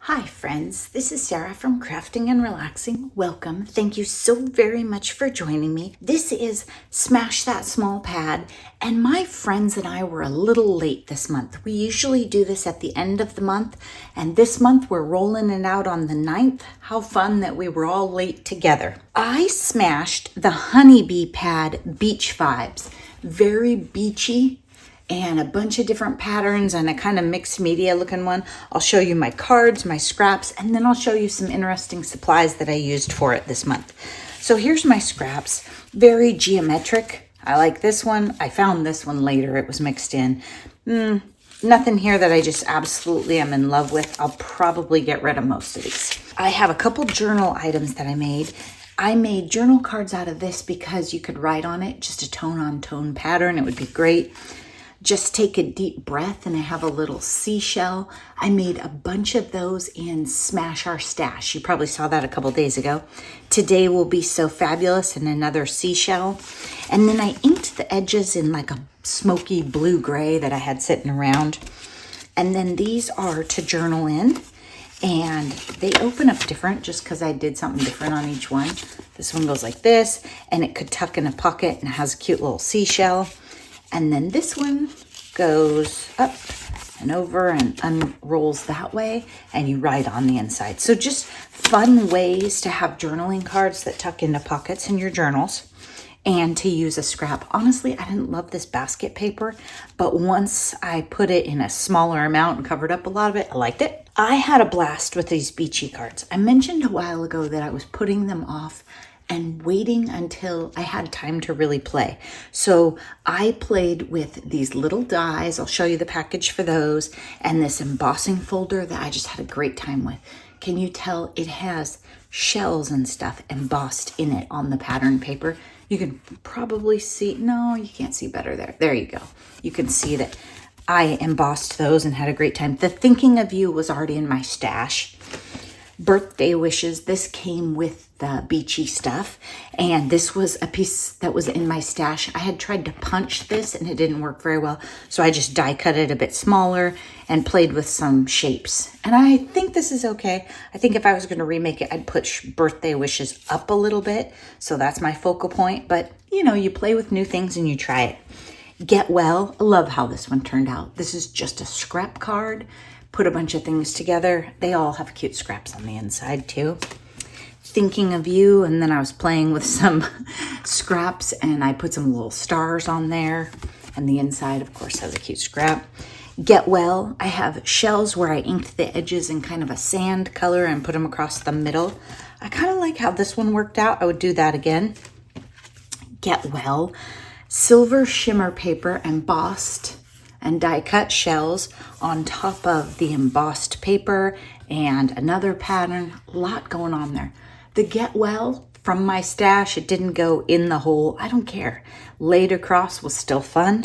Hi friends, this is Sarah from Crafting and Relaxing. Welcome. Thank you so very much for joining me. This is Smash That Small Pad, and my friends and I were a little late this month. We usually do this at the end of the month, and this month we're rolling it out on the 9th. How fun that we were all late together. I smashed the Honeybee Pad Beach Vibes. Very beachy, and a bunch of different patterns and a kind of mixed media looking one. I'll show you my cards, my scraps, and then I'll show you some interesting supplies that I used for it this month. So here's my scraps, very geometric. I like this one. I found this one later, it was mixed in. Nothing here that I just absolutely am in love with. I'll probably get rid of most of these. I have a couple journal items that I made. I made journal cards out of this because you could write on it, just a tone-on-tone pattern. It would be great. Just take a deep breath, and I have a little seashell. I made a bunch of those in Smash Our Stash. You probably saw that a couple days ago. Today will be so fabulous, and another seashell. And then I inked the edges in like a smoky blue-gray that I had sitting around. And then these are to journal in, and they open up different just because I did something different on each one. This one goes like this, and it could tuck in a pocket and has a cute little seashell. And then this one goes up and over and unrolls that way, and you write on the inside. So just fun ways to have journaling cards that tuck into pockets in your journals and to use a scrap. Honestly, I didn't love this basket paper, but once I put it in a smaller amount and covered up a lot of it, I liked it. I had a blast with these beachy cards. I mentioned a while ago that I was putting them off and waiting until I had time to really play. So I played with these little dies. I'll show you the package for those, and this embossing folder that I just had a great time with. Can you tell it has shells and stuff embossed in it on the pattern paper? You can probably see, no, you can't see better there. There you go. You can see that I embossed those and had a great time. The Thinking of You was already in my stash. Birthday wishes, this came with the beachy stuff, and this was a piece that was in my stash. I had tried to punch this and it didn't work very well, so I just die cut it a bit smaller and played with some shapes, and I think this is okay. I think if I was going to remake it, I'd put birthday wishes up a little bit, so that's my focal point. But you know, you play with new things and you try it. Get Well, I love how this one turned out. This is just a scrap card. Put a bunch of things together. They all have cute scraps on the inside too. Thinking of You, and then I was playing with some scraps and I put some little stars on there, and the inside of course has a cute scrap. Get Well, I have shells where I inked the edges in kind of a sand color and put them across the middle. I kind of like how this one worked out. I would do that again. Get Well, silver shimmer paper embossed and die cut shells on top of the embossed paper and another pattern. A lot going on there. The Get Well from my stash, it didn't go in the hole. I don't care. Laid across was still fun.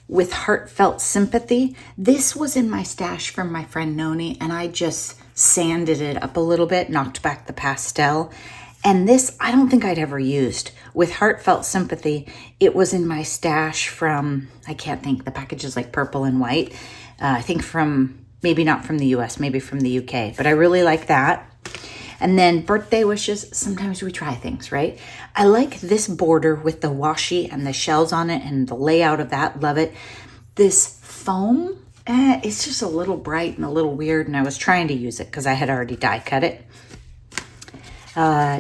With Heartfelt Sympathy, this was in my stash from my friend Noni, and I just sanded it up a little bit, knocked back the pastel. And this, I don't think I'd ever used. With Heartfelt Sympathy, it was in my stash from, I can't think, the package is like purple and white. I think from, maybe not from the US, maybe from the UK, but I really like that. And then Birthday Wishes, sometimes we try things, right? I like this border with the washi and the shells on it and the layout of that, love it. This foam, it's just a little bright and a little weird, and I was trying to use it because I had already die cut it.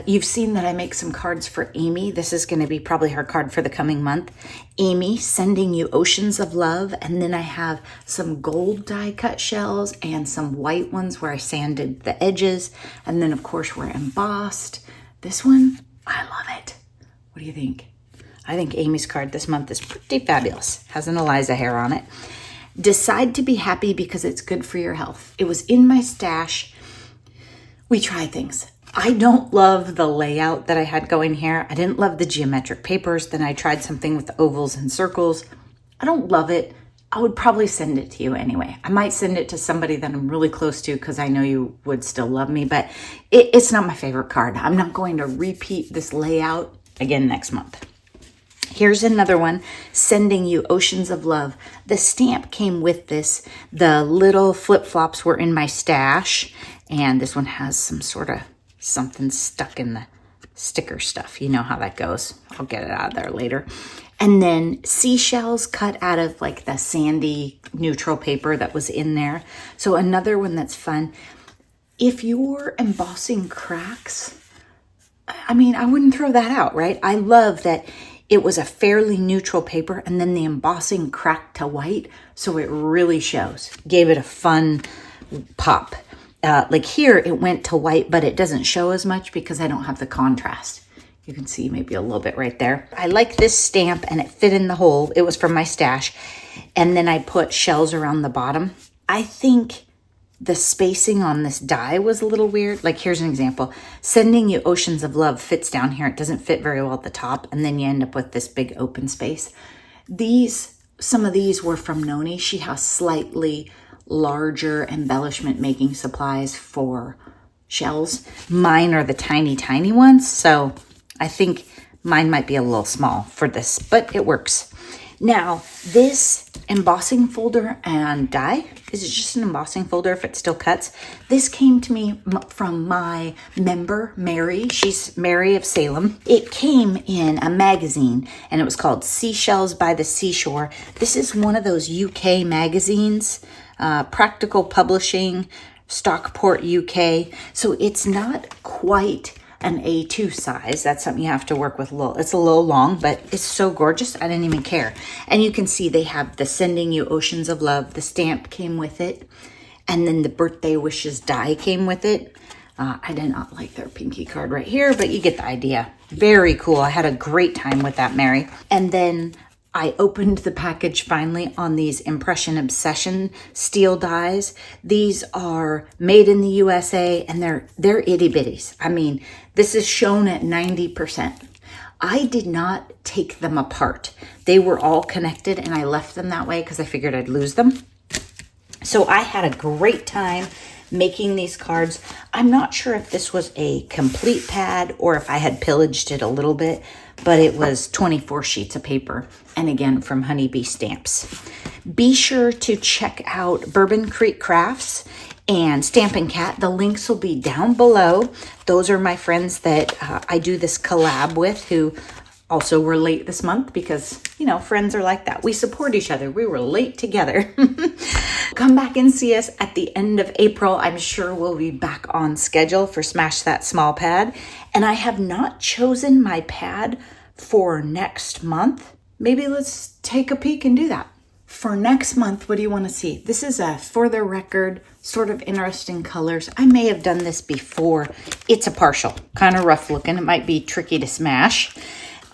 You've seen that I make some cards for Amy. This is going to be probably her card for the coming month. Amy, sending you oceans of love. And then I have some gold die cut shells and some white ones where I sanded the edges. And then of course we're embossed. This one, I love it. What do you think? I think Amy's card this month is pretty fabulous. Has an Eliza hair on it. Decide to be happy because it's good for your health. It was in my stash. We try things. I don't love the layout that I had going here. I didn't love the geometric papers. Then I tried something with the ovals and circles. I don't love it. I would probably send it to you anyway. I might send it to somebody that I'm really close to because I know you would still love me, but it's not my favorite card. I'm not going to repeat this layout again next month. Here's another one, sending you oceans of love. The stamp came with this. The little flip-flops were in my stash, and this one has some sort of something stuck in the sticker stuff. You know how that goes. I'll get it out of there later. And then seashells cut out of like the sandy neutral paper that was in there. So another one that's fun. If you're embossing cracks, I mean, I wouldn't throw that out, right? I love that it was a fairly neutral paper and then the embossing cracked to white. So it really shows. Gave it a fun pop. Like here, it went to white, but it doesn't show as much because I don't have the contrast. You can see maybe a little bit right there. I like this stamp and it fit in the hole. It was from my stash. And then I put shells around the bottom. I think the spacing on this die was a little weird. Like here's an example. Sending you oceans of love fits down here. It doesn't fit very well at the top. And then you end up with this big open space. Some of these were from Noni. She has slightly larger embellishment making supplies for shells. Mine are the tiny, tiny ones. So I think mine might be a little small for this, but it works. Now, this embossing folder and die, is it just an embossing folder if it still cuts? This came to me from my member, Mary. She's Mary of Salem. It came in a magazine and it was called Seashells by the Seashore. This is one of those UK magazines, Practical Publishing, Stockport, UK. So it's not quite an A2 size. That's something you have to work with a little. It's a little long, but it's so gorgeous. I didn't even care. And you can see they have the Sending You Oceans of Love. The stamp came with it. And then the Birthday Wishes die came with it. I did not like their pinky card right here, but you get the idea. Very cool. I had a great time with that, Mary. And then I opened the package finally on these Impression Obsession steel dies. These are made in the USA and they're itty bitties. I mean, this is shown at 90%. I did not take them apart. They were all connected and I left them that way because I figured I'd lose them. So I had a great time making these cards. I'm not sure if this was a complete pad or if I had pillaged it a little bit, but it was 24 sheets of paper. And again, from Honeybee Stamps. Be sure to check out Bourbon Creek Crafts and Stampin' Cat. The links will be down below. Those are my friends that I do this collab with who also were late this month because, you know, friends are like that. We support each other. We were late together. Come back and see us at the end of April. I'm sure we'll be back on schedule for Smash That Small Pad. And I have not chosen my pad for next month. Maybe let's take a peek and do that. For next month, what do you want to see? This is a for the record, sort of interesting colors. I may have done this before. It's a partial, kind of rough looking. It might be tricky to smash.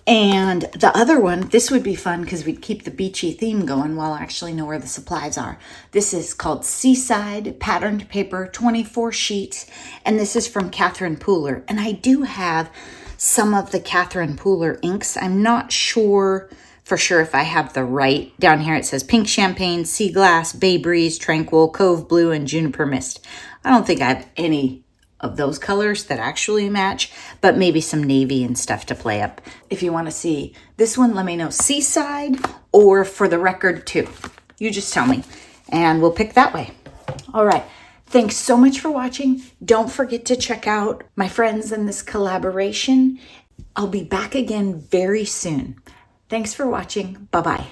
And the other one, this would be fun because we'd keep the beachy theme going while I actually know where the supplies are. This is called Seaside Patterned Paper, 24 sheets. And this is from Catherine Pooler. And I do have some of the Catherine Pooler inks. I'm not sure for sure if I have the right. Down here it says Pink Champagne, Sea Glass, Bay Breeze, Tranquil, Cove Blue, and Juniper Mist. I don't think I have any of those colors that actually match, but maybe some navy and stuff to play up. If you want to see this one, let me know, Seaside or for the record too. You just tell me and we'll pick that way. All right. Thanks so much for watching. Don't forget to check out my friends in this collaboration. I'll be back again very soon. Thanks for watching. Bye-bye.